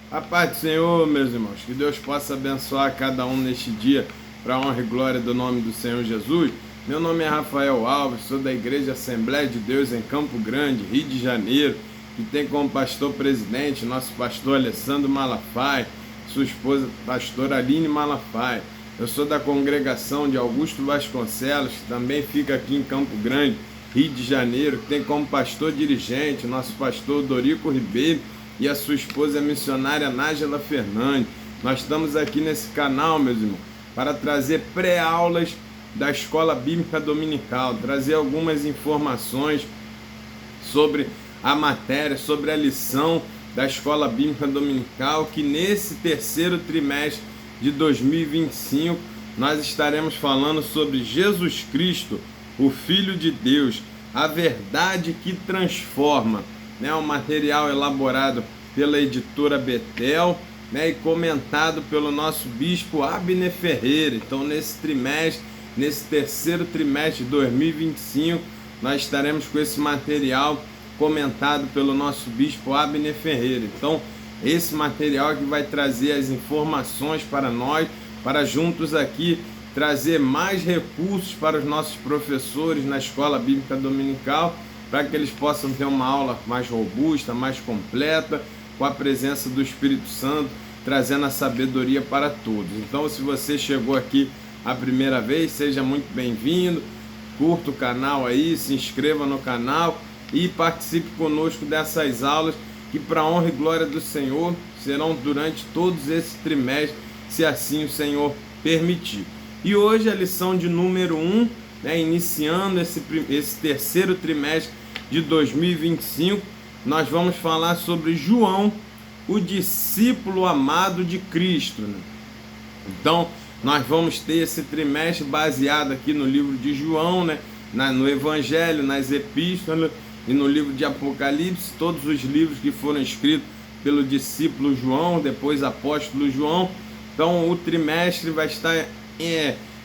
A paz do Senhor, meus irmãos, que Deus possa abençoar cada um neste dia, para a honra e glória do nome do Senhor Jesus. Meu nome é Rafael Alves, sou da Igreja Assembleia de Deus em Campo Grande, Rio de Janeiro, e tem como pastor presidente nosso pastor Alessandro Malafaia, sua esposa pastora Aline Malafaia. Eu sou da congregação de Augusto Vasconcelos, que também fica aqui em Campo Grande, Rio de Janeiro, que tem como pastor dirigente nosso pastor Dorico Ribeiro, e a sua esposa, a missionária Nájila Fernandes. Nós estamos aqui nesse canal, meus irmãos, para trazer pré-aulas da Escola Bíblica Dominical, trazer algumas informações sobre a matéria, sobre a lição da Escola Bíblica Dominical, que nesse terceiro trimestre de 2025 nós estaremos falando sobre Jesus Cristo, o Filho de Deus, a verdade que transforma. Um material elaborado pela editora Betel, e comentado pelo nosso bispo Abner Ferreira. Então, nesse terceiro trimestre de 2025, nós estaremos com esse material comentado pelo nosso bispo Abner Ferreira. Então, esse material que vai trazer as informações para nós, para juntos aqui trazer mais recursos para os nossos professores na Escola Bíblica Dominical, para que eles possam ter uma aula mais robusta, mais completa, com a presença do Espírito Santo, trazendo a sabedoria para todos. Então, se você chegou aqui a primeira vez, seja muito bem-vindo, curta o canal aí, se inscreva no canal e participe conosco dessas aulas, que para a honra e glória do Senhor serão durante todos esses trimestres, se assim o Senhor permitir. E hoje a lição de número 1, iniciando esse terceiro trimestre de 2025, nós vamos falar sobre João, o discípulo amado de Cristo. Então, nós vamos ter esse trimestre baseado aqui no livro de João, no Evangelho, nas Epístolas e no livro de Apocalipse, todos os livros que foram escritos pelo discípulo João, depois apóstolo João. Então, o trimestre vai estar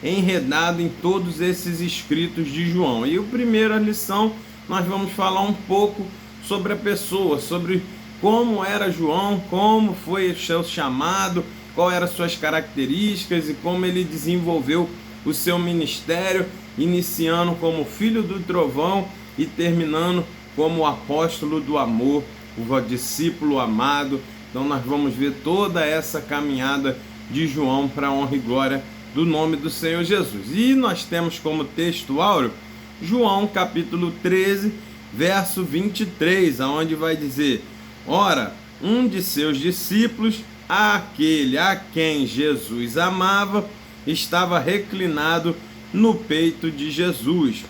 enredado em todos esses escritos de João. E a primeira lição, nós vamos falar um pouco sobre a pessoa, sobre como era João, como foi o seu chamado, qual eram as suas características e como ele desenvolveu o seu ministério, iniciando como filho do trovão e terminando como apóstolo do amor, o discípulo amado. Então nós vamos ver toda essa caminhada de João para a honra e glória do nome do Senhor Jesus. E nós temos como texto áureo João capítulo 13, verso 23, aonde vai dizer: ora, um de seus discípulos, aquele a quem Jesus amava, estava reclinado no peito de Jesus.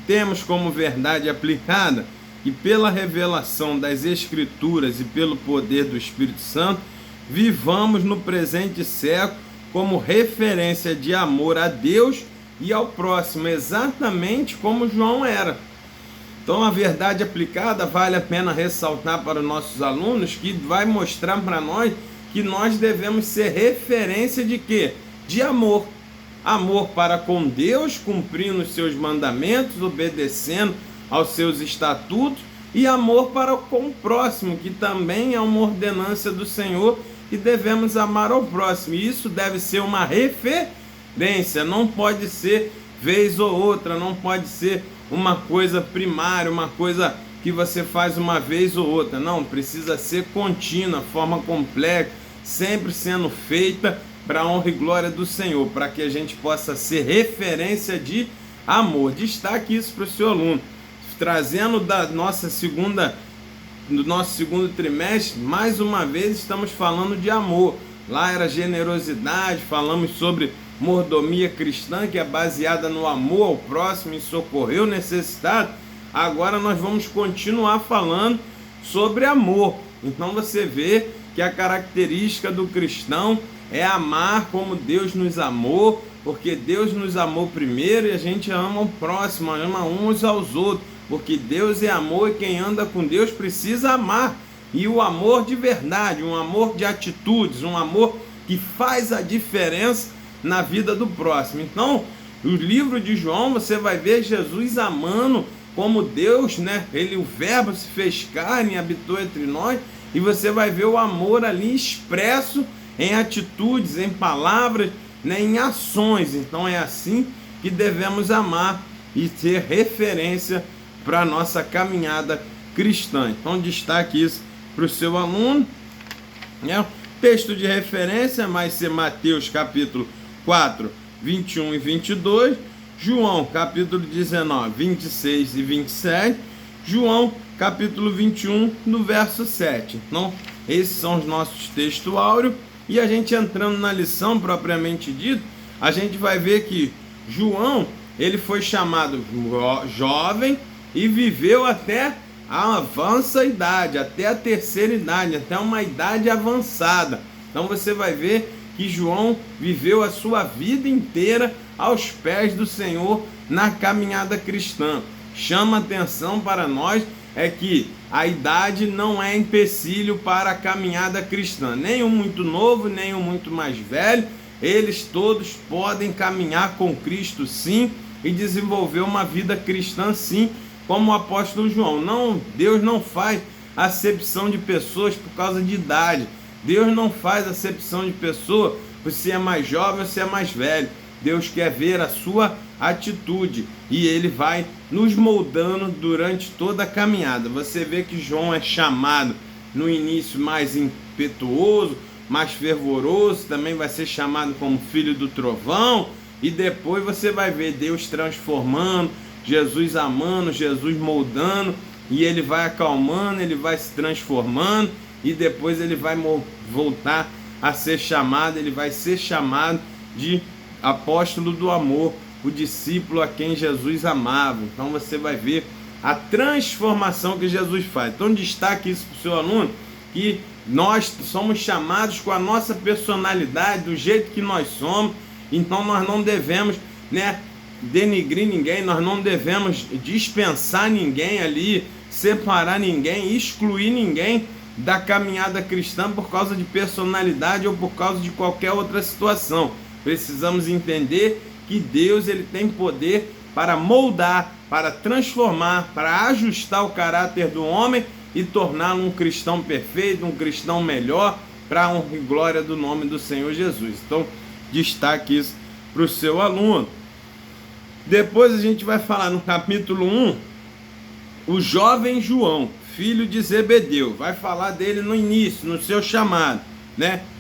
Temos como verdade aplicada que pela revelação das Escrituras e pelo poder do Espírito Santo, vivamos no presente século como referência de amor a Deus e ao próximo, exatamente como João era. Então, a verdade aplicada vale a pena ressaltar para os nossos alunos, que vai mostrar para nós que nós devemos ser referência de quê? De amor. Amor para com Deus, cumprindo os seus mandamentos, obedecendo aos seus estatutos, e amor para com o próximo, que também é uma ordenança do Senhor, e devemos amar ao próximo. E isso deve ser uma referência, não pode ser vez ou outra, não pode ser uma coisa primária, uma coisa que você faz uma vez ou outra. Não, precisa ser contínua, forma complexa, sempre sendo feita para a honra e glória do Senhor, para que a gente possa ser referência de amor. Destaque isso para o seu aluno. Trazendo do nosso segundo trimestre, mais uma vez estamos falando de amor. Lá era generosidade, falamos sobre mordomia cristã, que é baseada no amor ao próximo e socorrer o necessitado. Agora nós vamos continuar falando sobre amor. Então você vê que a característica do cristão é amar como Deus nos amou, porque Deus nos amou primeiro e a gente ama o próximo, ama uns aos outros, porque Deus é amor e quem anda com Deus precisa amar. E o amor de verdade, um amor de atitudes, um amor que faz a diferença na vida do próximo. Então, no livro de João, você vai ver Jesus amando como Deus, Ele, o Verbo, se fez carne e habitou entre nós, e você vai ver o amor ali expresso em atitudes, em palavras, né, em ações. Então é assim que devemos amar e ter referência para a nossa caminhada cristã. Então destaque isso para o seu aluno, né? Texto de referência vai ser Mateus capítulo 4, 21 e 22, João capítulo 19, 26 e 27, João capítulo 21, no verso 7. Então, esses são os nossos textos áureos. E a gente entrando na lição propriamente dito, a gente vai ver que João, ele foi chamado jovem e viveu até a avança idade, até a terceira idade, até uma idade avançada. Então você vai ver que João viveu a sua vida inteira aos pés do Senhor na caminhada cristã. Chama atenção para nós é que a idade não é empecilho para a caminhada cristã. Nem um muito novo, nem um muito mais velho, eles todos podem caminhar com Cristo sim e desenvolver uma vida cristã sim, como o apóstolo João. Não, Deus não faz acepção de pessoas por causa de idade. Deus não faz acepção de pessoa por se é mais jovem ou se é mais velho. Deus quer ver a sua atitude e Ele vai nos moldando durante toda a caminhada. Você vê que João é chamado no início mais impetuoso, mais fervoroso, também vai ser chamado como filho do trovão, e depois você vai ver Deus transformando, Jesus amando, Jesus moldando, e ele vai acalmando, ele vai se transformando, e depois ele vai voltar a ser chamado, ele vai ser chamado de apóstolo do amor, o discípulo a quem Jesus amava. Então você vai ver a transformação que Jesus faz. Então destaque isso para o seu aluno, que nós somos chamados com a nossa personalidade, do jeito que nós somos. Então nós não devemos, denigrir ninguém, nós não devemos dispensar ninguém ali, separar ninguém, excluir ninguém da caminhada cristã por causa de personalidade ou por causa de qualquer outra situação. Precisamos entender que Deus ele tem poder para moldar, para transformar, para ajustar o caráter do homem e torná-lo um cristão perfeito, um cristão melhor, para a honra e glória do nome do Senhor Jesus. Então, destaque isso para o seu aluno. Depois a gente vai falar no capítulo 1, o jovem João, filho de Zebedeu. Vai falar dele no início, no seu chamado,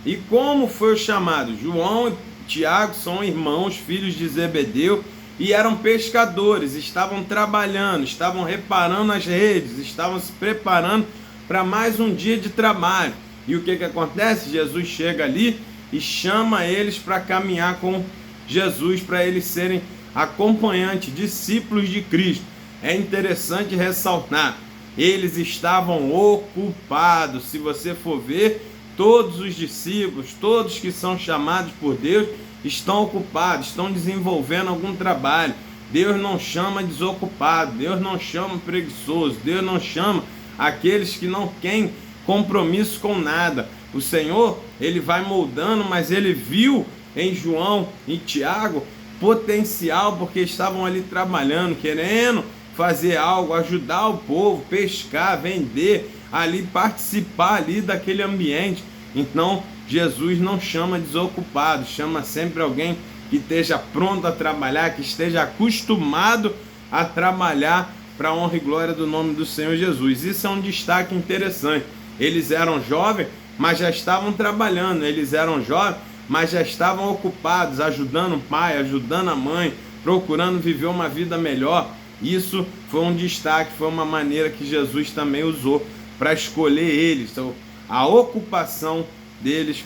E como foi o chamado? João e Tiago são irmãos, filhos de Zebedeu, e eram pescadores, estavam trabalhando, estavam reparando as redes, estavam se preparando para mais um dia de trabalho. E o que acontece? Jesus chega ali e chama eles para caminhar com Jesus, para eles serem acompanhantes, discípulos de Cristo. É interessante ressaltar, eles estavam ocupados. Se você for ver, todos os discípulos, todos que são chamados por Deus, estão ocupados, estão desenvolvendo algum trabalho. Deus não chama desocupado, Deus não chama preguiçoso, Deus não chama aqueles que não têm compromisso com nada. O Senhor, ele vai moldando, mas ele viu em João e Tiago potencial, porque estavam ali trabalhando, querendo fazer algo, ajudar o povo, pescar, vender, ali participar ali daquele ambiente. Então Jesus não chama desocupado, chama sempre alguém que esteja pronto a trabalhar, que esteja acostumado a trabalhar para a honra e glória do nome do Senhor Jesus. Isso é um destaque interessante. Eles eram jovens, mas já estavam trabalhando. Eles eram jovens, mas já estavam ocupados, ajudando o pai, ajudando a mãe, procurando viver uma vida melhor. Isso foi um destaque, foi uma maneira que Jesus também usou para escolher eles. Então, a ocupação deles,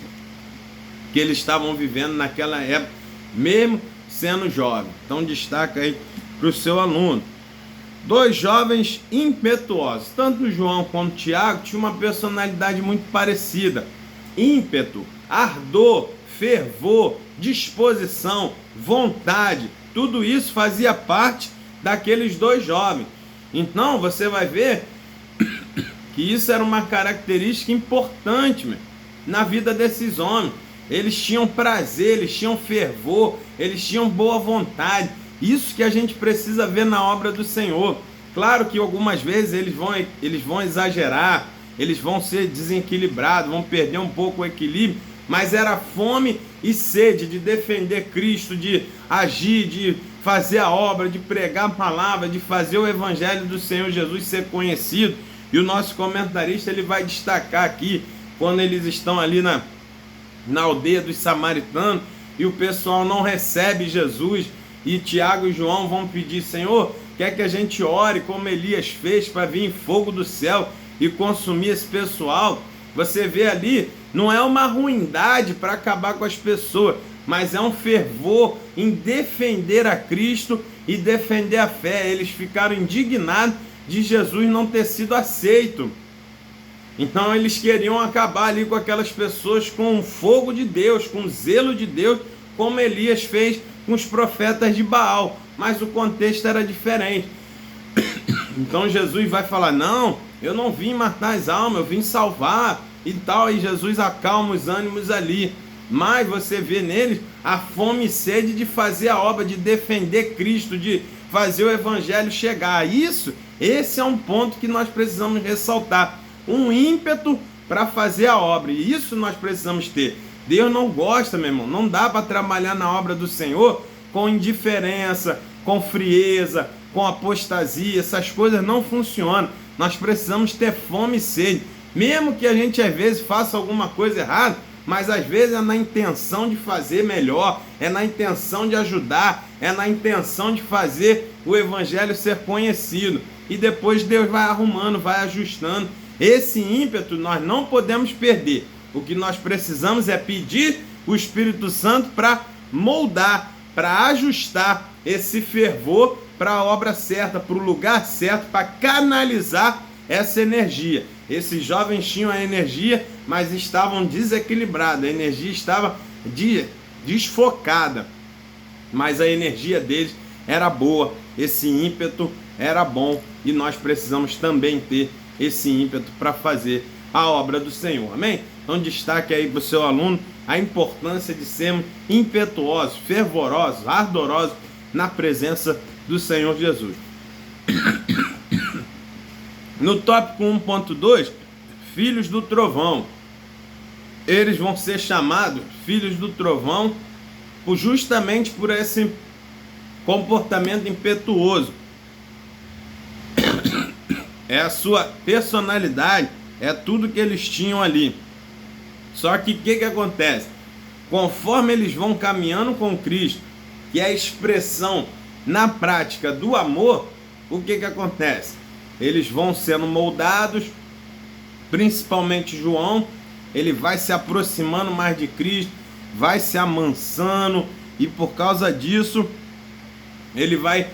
que eles estavam vivendo naquela época, mesmo sendo jovem. Então destaca aí para o seu aluno. Dois jovens impetuosos, tanto João quanto Tiago tinham uma personalidade muito parecida. Ímpeto, ardor, fervor, disposição, vontade, tudo isso fazia parte daqueles dois jovens. Então você vai ver que isso era uma característica importante, na vida desses homens. Eles tinham prazer, eles tinham fervor, eles tinham boa vontade. Isso que a gente precisa ver na obra do Senhor. Claro que algumas vezes eles vão exagerar, eles vão ser desequilibrados, vão perder um pouco o equilíbrio, mas era fome e sede de defender Cristo, de agir, de fazer a obra, de pregar a palavra, de fazer o evangelho do Senhor Jesus ser conhecido. E o nosso comentarista ele vai destacar aqui, quando eles estão ali na aldeia dos samaritanos, e o pessoal não recebe Jesus, e Tiago e João vão pedir: Senhor, quer que a gente ore como Elias fez para vir fogo do céu e consumir esse pessoal? Você vê ali, não é uma ruindade para acabar com as pessoas, mas é um fervor em defender a Cristo e defender a fé. Eles ficaram indignados de Jesus não ter sido aceito. Então eles queriam acabar ali com aquelas pessoas com o fogo de Deus, com o zelo de Deus, como Elias fez com os profetas de Baal. Mas o contexto era diferente. Então Jesus vai falar: não, eu não vim matar as almas, eu vim salvar e tal. E Jesus acalma os ânimos ali. Mas você vê neles a fome e sede de fazer a obra, de defender Cristo, de fazer o evangelho chegar. Esse é um ponto que nós precisamos ressaltar. Um ímpeto para fazer a obra. E isso nós precisamos ter. Deus não gosta, meu irmão. Não dá para trabalhar na obra do Senhor com indiferença, com frieza, com apostasia. Essas coisas não funcionam. Nós precisamos ter fome e sede. Mesmo que a gente às vezes faça alguma coisa errada, mas às vezes é na intenção de fazer melhor, é na intenção de ajudar, é na intenção de fazer o evangelho ser conhecido. E depois Deus vai arrumando, vai ajustando. Esse ímpeto nós não podemos perder. O que nós precisamos é pedir o Espírito Santo para moldar, para ajustar esse fervor para a obra certa, para o lugar certo, para canalizar essa energia. Esses jovens tinham a energia, mas estavam desequilibrados. A energia estava desfocada, mas a energia deles era boa. Esse ímpeto era bom e nós precisamos também ter esse ímpeto para fazer a obra do Senhor. Amém? Então destaque aí para o seu aluno a importância de sermos impetuosos, fervorosos, ardorosos na presença do Senhor Jesus. No tópico 1.2, filhos do trovão. Eles vão ser chamados filhos do trovão justamente por esse comportamento impetuoso. É a sua personalidade, é tudo que eles tinham ali. Só que o que acontece? Conforme eles vão caminhando com Cristo, que é a expressão na prática do amor, o que acontece? Eles vão sendo moldados, principalmente João, ele vai se aproximando mais de Cristo, vai se amansando, e por causa disso, ele vai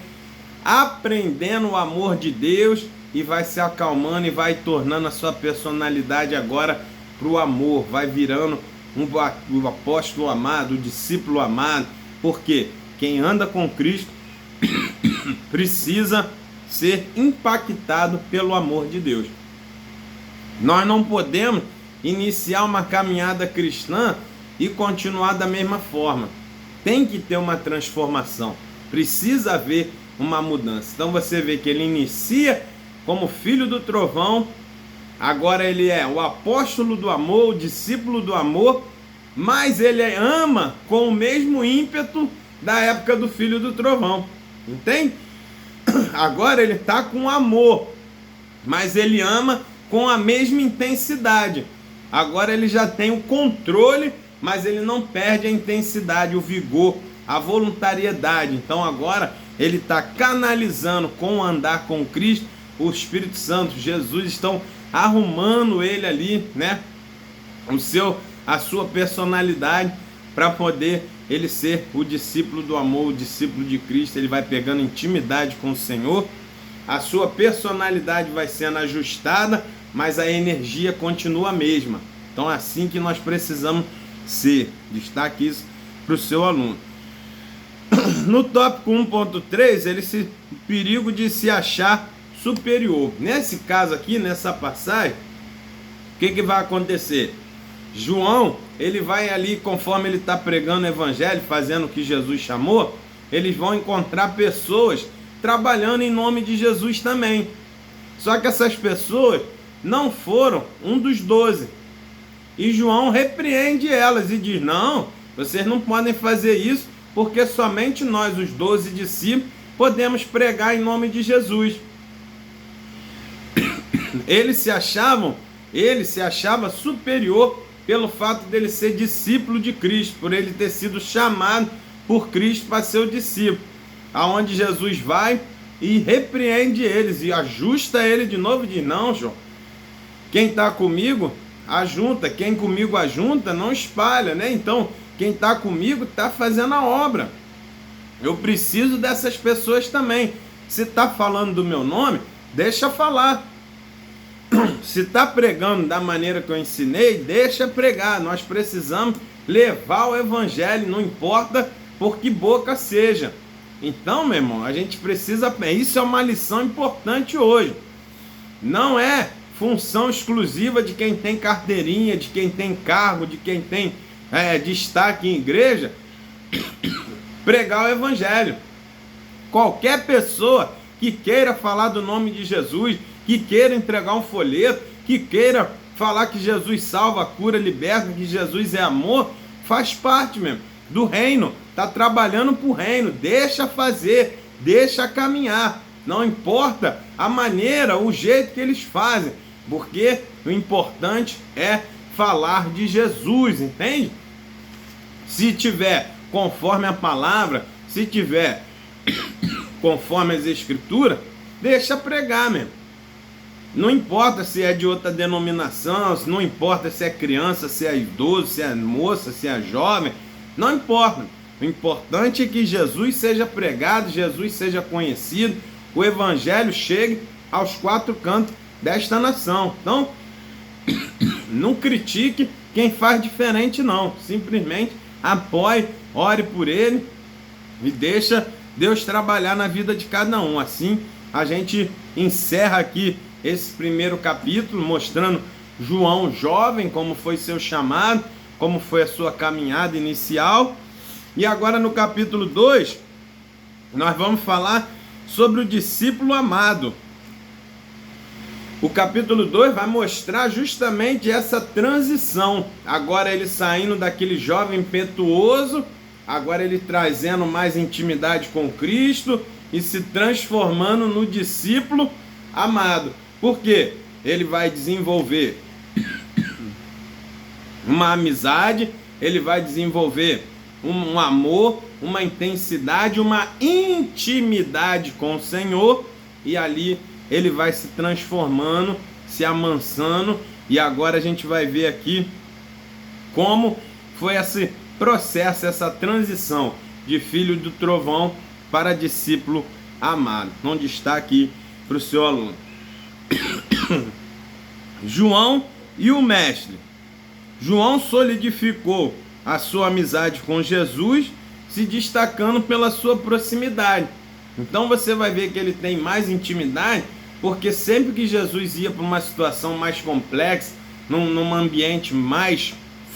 aprendendo o amor de Deus, e vai se acalmando, e vai tornando a sua personalidade agora para o amor, vai virando um apóstolo amado, um discípulo amado, porque quem anda com Cristo precisa ser impactado pelo amor de Deus. Nós não podemos iniciar uma caminhada cristã e continuar da mesma forma. Tem que ter uma transformação, precisa haver uma mudança. Então você vê que ele inicia como filho do trovão, agora ele é o apóstolo do amor, o discípulo do amor, mas ele ama com o mesmo ímpeto da época do filho do trovão, entende? Agora ele está com amor, mas ele ama com a mesma intensidade. Agora ele já tem o controle, mas ele não perde a intensidade, o vigor, a voluntariedade. Então agora ele está canalizando com o andar com Cristo, o Espírito Santo, Jesus estão arrumando ele ali, né? A sua personalidade para poder ele ser o discípulo do amor, o discípulo de Cristo. Ele vai pegando intimidade com o Senhor, a sua personalidade vai sendo ajustada, mas a energia continua a mesma. Então é assim que nós precisamos ser. Destaque isso para o seu aluno. No tópico 1.3, o perigo de se achar superior. Nesse caso aqui, nessa passagem, o que vai acontecer? João, ele vai ali, conforme ele está pregando o evangelho, fazendo o que Jesus chamou, eles vão encontrar pessoas trabalhando em nome de Jesus também. Só que essas pessoas não foram um dos 12. E João repreende elas e diz: não, vocês não podem fazer isso, porque somente nós, os 12 discípulos, podemos pregar em nome de Jesus. Ele se achava superior pelo fato dele ser discípulo de Cristo, por ele ter sido chamado por Cristo para ser o discípulo. Aonde Jesus vai e repreende eles e ajusta ele de novo e diz: não, João, quem está comigo ajunta, quem comigo ajunta não espalha, né? Então, quem está comigo está fazendo a obra. Eu preciso dessas pessoas também. Se está falando do meu nome, deixa falar. Se está pregando da maneira que eu ensinei, deixa pregar. Nós precisamos levar o evangelho, não importa por que boca seja. Então, meu irmão, a gente precisa... Isso é uma lição importante hoje. Não é função exclusiva de quem tem carteirinha, de quem tem cargo, de quem tem destaque em igreja, pregar o evangelho. Qualquer pessoa que queira falar do nome de Jesus, que queira entregar um folheto, que queira falar que Jesus salva, cura, liberta, que Jesus é amor, faz parte mesmo do reino, está trabalhando para o reino, deixa fazer, deixa caminhar, não importa a maneira, o jeito que eles fazem, porque o importante é falar de Jesus, entende? Se tiver conforme a palavra, se tiver conforme as escrituras, deixa pregar mesmo. Não importa se é de outra denominação, não importa se é criança, se é idoso, se é moça, se é jovem, não importa. O importante é que Jesus seja pregado, Jesus seja conhecido, o evangelho chegue aos 4 cantos desta nação. Então, não critique quem faz diferente não, simplesmente apoie, ore por ele e deixa Deus trabalhar na vida de cada um. Assim a gente encerra aqui esse primeiro capítulo, mostrando João jovem, como foi seu chamado, como foi a sua caminhada inicial. E agora no capítulo 2, nós vamos falar sobre o discípulo amado. O capítulo 2 vai mostrar justamente essa transição. Agora ele saindo daquele jovem impetuoso, agora ele trazendo mais intimidade com Cristo e se transformando no discípulo amado. Por quê? Ele vai desenvolver uma amizade, ele vai desenvolver um amor, uma intensidade, uma intimidade com o Senhor, e ali ele vai se transformando, se amansando, e agora a gente vai ver aqui como foi esse processo, essa transição de filho do trovão para discípulo amado. Então destaque para o seu aluno. João e o mestre. João solidificou a sua amizade com Jesus, se destacando pela sua proximidade. Então você vai ver que ele tem mais intimidade, porque sempre que Jesus ia para uma situação mais complexa, num ambiente mais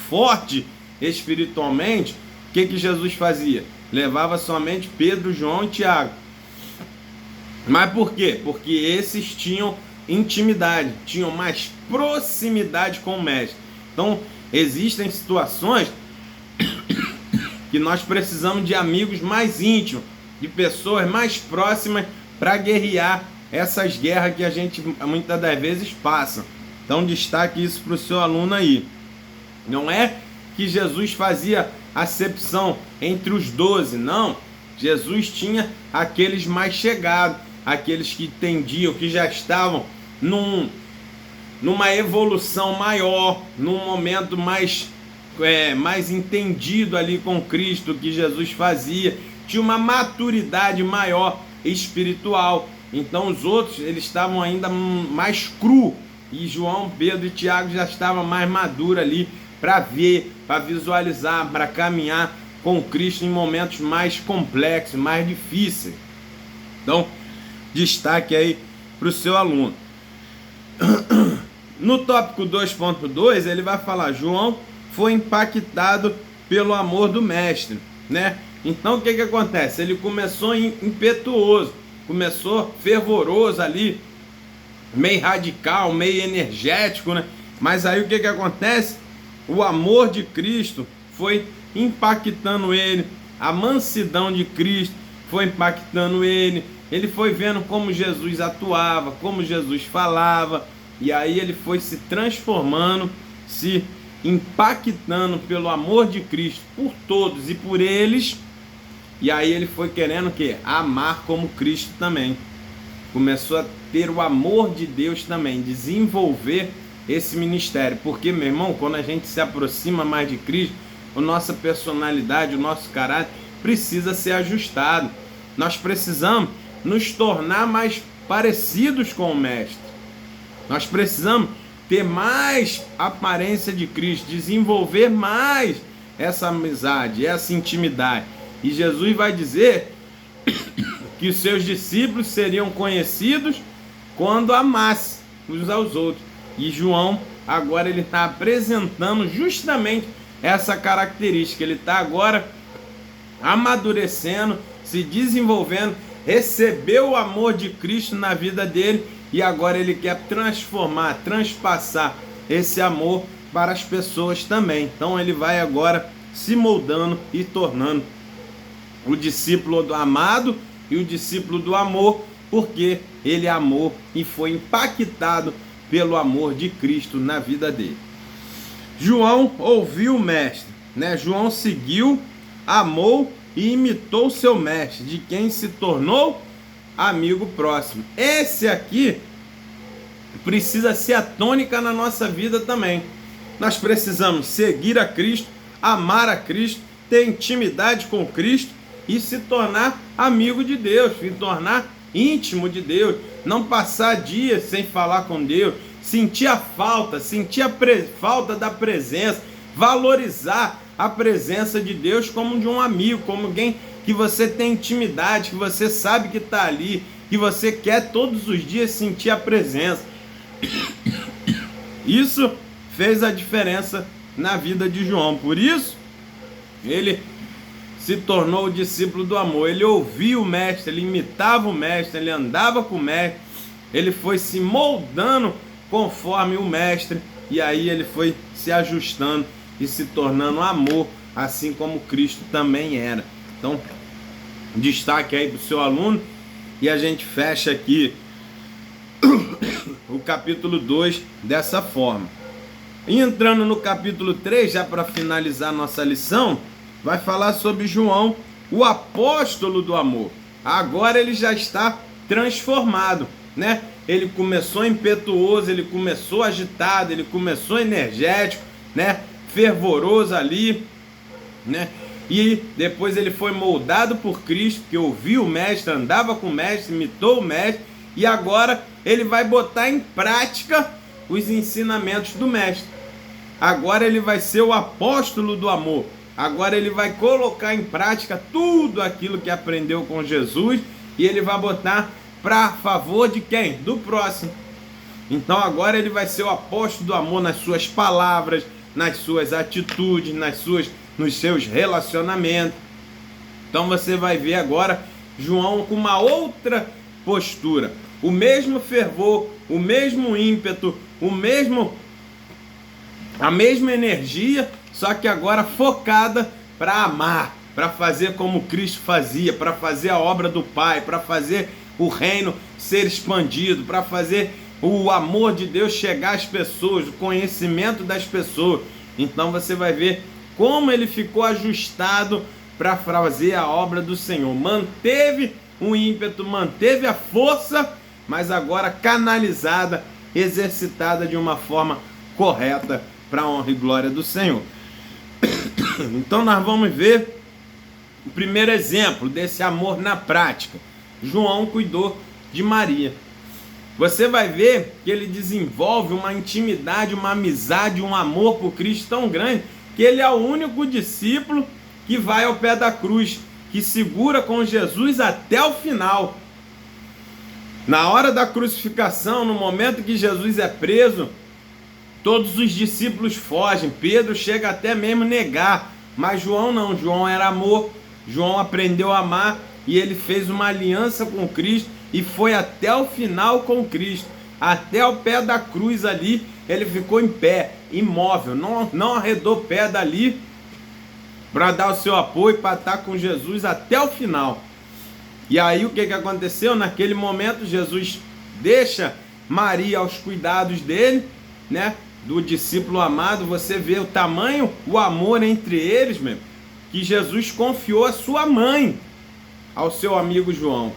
forte espiritualmente, o que Jesus fazia? Levava somente Pedro, João e Tiago. Mas por quê? Porque esses tinham intimidade, tinham mais proximidade com o mestre. Então existem situações que nós precisamos de amigos mais íntimos, de pessoas mais próximas para guerrear essas guerras que a gente muitas das vezes passa. Então destaque isso para o seu aluno aí. Não é que Jesus fazia acepção entre os 12, não. Jesus tinha aqueles mais chegados, aqueles que entendiam, que já estavam numa evolução maior, num momento mais entendido ali com Cristo, que Jesus fazia, tinha uma maturidade maior espiritual. Então os outros, eles estavam ainda mais cru, e João, Pedro e Tiago já estavam mais maduros ali para ver, para visualizar, para caminhar com Cristo em momentos mais complexos, mais difíceis. Então, destaque aí para o seu aluno. No tópico 2.2, ele vai falar: João foi impactado pelo amor do mestre, né? Então o que acontece? Ele começou impetuoso, começou fervoroso ali, meio radical, meio energético, né? Mas aí o que acontece? O amor de Cristo foi impactando ele, a mansidão de Cristo foi impactando ele foi vendo como Jesus atuava, como Jesus falava, e aí ele foi se transformando, se impactando pelo amor de Cristo por todos e por eles, e aí ele foi querendo o quê? Amar como Cristo também. Começou a ter o amor de Deus também, desenvolver esse ministério, porque, meu irmão, quando a gente se aproxima mais de Cristo, a nossa personalidade, o nosso caráter precisa ser ajustado. Nós precisamos nos tornar mais parecidos com o Mestre. Nós precisamos ter mais aparência de Cristo, desenvolver mais essa amizade, essa intimidade. E Jesus vai dizer que os seus discípulos seriam conhecidos quando amassem uns aos outros. E João agora ele está apresentando justamente essa característica. Ele está agora amadurecendo, se desenvolvendo, recebeu o amor de Cristo na vida dele e agora ele quer transformar, transpassar esse amor para as pessoas também. Então ele vai agora se moldando e tornando o discípulo do amado e o discípulo do amor, porque ele amou e foi impactado pelo amor de Cristo na vida dele. João ouviu o mestre, né? João seguiu, amou e imitou seu mestre, de quem se tornou amigo próximo. Esse aqui precisa ser a tônica na nossa vida também. Nós precisamos seguir a Cristo, amar a Cristo, ter intimidade com Cristo e se tornar amigo de Deus, se tornar íntimo de Deus, não passar dias sem falar com Deus, sentir a falta, falta da presença, valorizar a presença de Deus como de um amigo, como alguém que você tem intimidade, que você sabe que está ali, que você quer todos os dias sentir a presença. Isso fez a diferença na vida de João, por isso ele se tornou o discípulo do amor. Ele ouvia o mestre, ele imitava o mestre, ele andava com o mestre, ele foi se moldando conforme o mestre, e aí ele foi se ajustando e se tornando amor, assim como Cristo também era. Então, destaque aí para o seu aluno, e a gente fecha aqui o capítulo 2 dessa forma. E entrando no capítulo 3, já para finalizar nossa lição, vai falar sobre João, o apóstolo do amor. Agora ele já está transformado, né? Ele começou impetuoso, ele começou agitado, ele começou energético, né? Fervoroso ali, né? E depois ele foi moldado por Cristo, que ouviu o mestre, andava com o mestre, imitou o mestre, e agora ele vai botar em prática os ensinamentos do mestre. Agora ele vai ser o apóstolo do amor. Agora ele vai colocar em prática tudo aquilo que aprendeu com Jesus e ele vai botar para favor de quem? Do próximo. Então agora ele vai ser o apóstolo do amor nas suas palavras, nas suas atitudes, nos seus relacionamentos. Então você vai ver agora João com uma outra postura. O mesmo fervor, o mesmo ímpeto, a mesma energia, só que agora focada para amar, para fazer como Cristo fazia, para fazer a obra do Pai, para fazer o reino ser expandido, para fazer o amor de Deus chegar às pessoas, o conhecimento das pessoas. Então você vai ver como ele ficou ajustado para fazer a obra do Senhor. Manteve o ímpeto, manteve a força, mas agora canalizada, exercitada de uma forma correta para a honra e glória do Senhor. Então nós vamos ver o primeiro exemplo desse amor na prática. João cuidou de Maria. Você vai ver que ele desenvolve uma intimidade, uma amizade, um amor por Cristo tão grande, que ele é o único discípulo que vai ao pé da cruz, que segura com Jesus até o final. Na hora da crucificação, no momento que Jesus é preso, todos os discípulos fogem, Pedro chega até mesmo negar, mas João não, João era amor, João aprendeu a amar e ele fez uma aliança com Cristo e foi até o final com Cristo. até o pé da cruz ali, ele ficou em pé, imóvel, não arredou pé dali para dar o seu apoio, para estar com Jesus até o final. E aí o que aconteceu? Naquele momento Jesus deixa Maria aos cuidados dele, né? Do discípulo amado. Você vê o tamanho, o amor entre eles, mesmo, que Jesus confiou a sua mãe ao seu amigo João.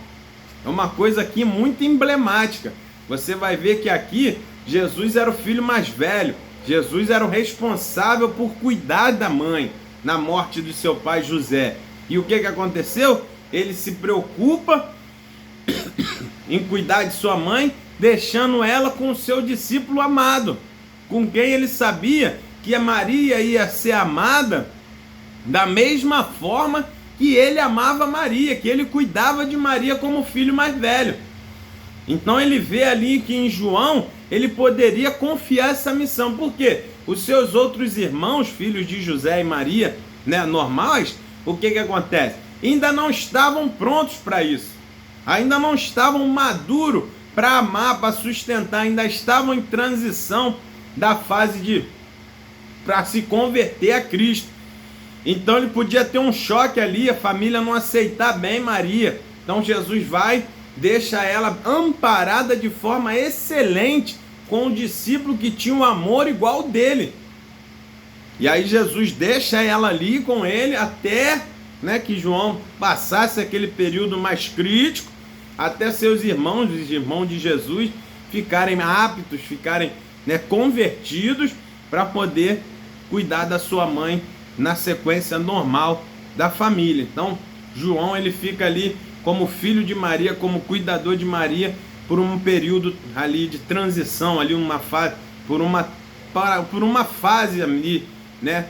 É uma coisa aqui muito emblemática. Você vai ver que aqui Jesus era o filho mais velho. Jesus era o responsável por cuidar da mãe na morte do seu pai José. E o que aconteceu? Ele se preocupa em cuidar de sua mãe, deixando ela com o seu discípulo amado, com quem ele sabia que a Maria ia ser amada da mesma forma que ele amava Maria, que ele cuidava de Maria como filho mais velho. Então ele vê ali que em João ele poderia confiar essa missão. Por quê? Os seus outros irmãos, filhos de José e Maria, né, normais, o que acontece? Ainda não estavam prontos para isso. Ainda não estavam maduros para amar, para sustentar. Ainda estavam em transição da fase para se converter a Cristo. Então ele podia ter um choque ali, a família não aceitar bem Maria. Então Jesus vai, deixa ela amparada de forma excelente com um discípulo que tinha um amor igual ao dele. E aí Jesus deixa ela ali com ele até, né, que João passasse aquele período mais crítico, até seus irmãos, os irmãos de Jesus, ficarem aptos, ficarem, né, convertidos para poder cuidar da sua mãe na sequência normal da família. Então João ele fica ali como filho de Maria, como cuidador de Maria por um período ali de transição, ali uma fase, por uma fase ali, né?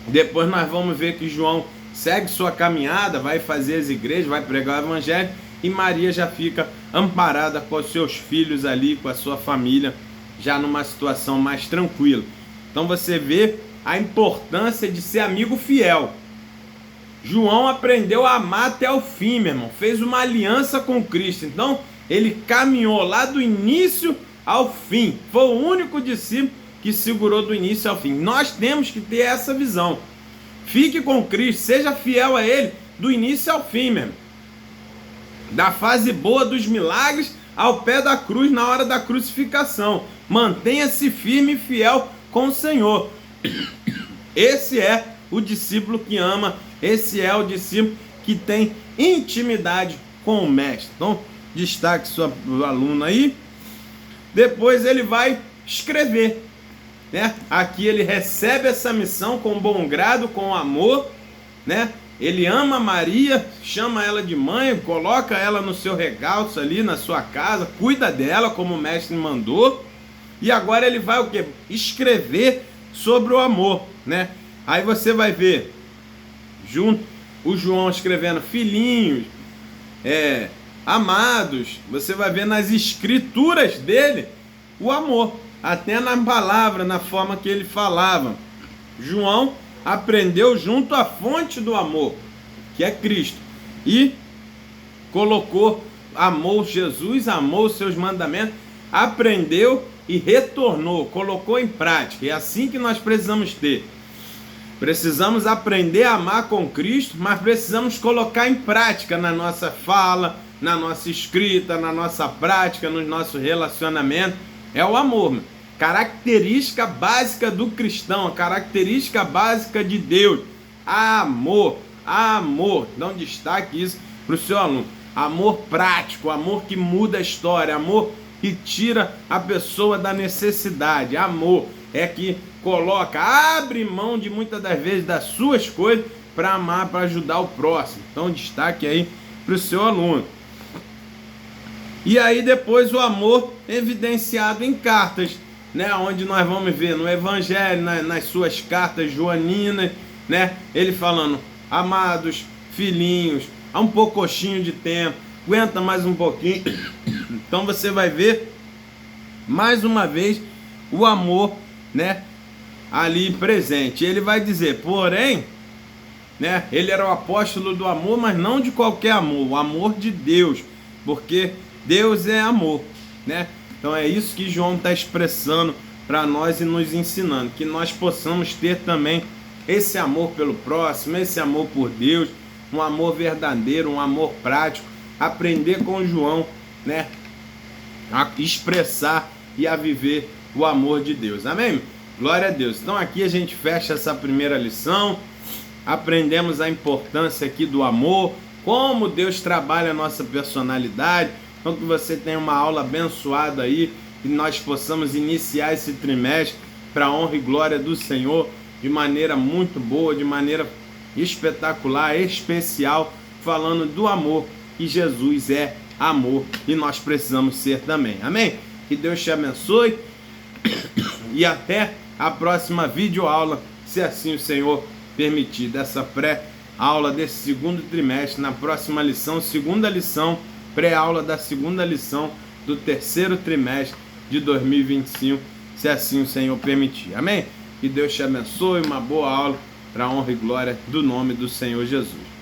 Depois nós vamos ver que João segue sua caminhada, vai fazer as igrejas, vai pregar o evangelho, e Maria já fica amparada com os seus filhos ali, com a sua família, já numa situação mais tranquila. Então você vê a importância de ser amigo fiel. João aprendeu a amar até o fim, meu irmão. Fez uma aliança com Cristo. Então, ele caminhou lá do início ao fim. Foi o único discípulo que segurou do início ao fim. Nós temos que ter essa visão. Fique com Cristo, seja fiel a Ele do início ao fim, meu irmão. Da fase boa dos milagres ao pé da cruz, na hora da crucificação. Mantenha-se firme e fiel com o Senhor. Esse é o discípulo que ama, esse é o discípulo que tem intimidade com o mestre. Então, destaque sua aluna aí. Depois ele vai escrever, né? Aqui ele recebe essa missão com bom grado, com amor, né? Ele ama Maria, chama ela de mãe, coloca ela no seu recalço ali na sua casa, cuida dela como o mestre mandou. E agora ele vai o quê? Escrever sobre o amor, né? Aí você vai ver junto o João escrevendo filhinhos, amados. Você vai ver nas escrituras dele o amor, até na palavra, na forma que ele falava. João aprendeu junto à fonte do amor, que é Cristo, e amou Jesus, amou os seus mandamentos, aprendeu e retornou, colocou em prática. É assim que nós precisamos ter. Precisamos aprender a amar com Cristo, mas precisamos colocar em prática na nossa fala, na nossa escrita, na nossa prática, no nosso relacionamento. É o amor, meu. Característica básica do cristão, a característica básica de Deus. Amor, amor. Dá um destaque isso para o seu aluno. Amor prático, amor que muda a história, amor que tira a pessoa da necessidade. Amor é que abre mão de muitas das vezes das suas coisas para amar, para ajudar o próximo. Então destaque aí para o seu aluno. E aí depois o amor evidenciado em cartas, né? Onde nós vamos ver no Evangelho, nas suas cartas joaninas, né? Ele falando, amados, filhinhos, há um pouquinho de tempo, aguenta mais um pouquinho. Então você vai ver mais uma vez o amor, né, ali presente. Ele vai dizer, porém, né, ele era o apóstolo do amor, mas não de qualquer amor, o amor de Deus, porque Deus é amor, né? Então é isso que João está expressando para nós e nos ensinando, que nós possamos ter também esse amor pelo próximo, esse amor por Deus, um amor verdadeiro, um amor prático, aprender com João, né, a expressar e a viver o amor de Deus. Amém? Glória a Deus. Então aqui a gente fecha essa primeira lição, aprendemos a importância aqui do amor, como Deus trabalha a nossa personalidade. Então que você tenha uma aula abençoada aí, e nós possamos iniciar esse trimestre para a honra e glória do Senhor, de maneira muito boa, de maneira espetacular, especial, falando do amor, que Jesus é amor e nós precisamos ser também. Amém? Que Deus te abençoe e até a próxima videoaula, se assim o Senhor permitir, dessa pré-aula desse segundo trimestre, na próxima lição, segunda lição, pré-aula da segunda lição do terceiro trimestre de 2025, se assim o Senhor permitir. Amém? Que Deus te abençoe, uma boa aula para a honra e glória do nome do Senhor Jesus.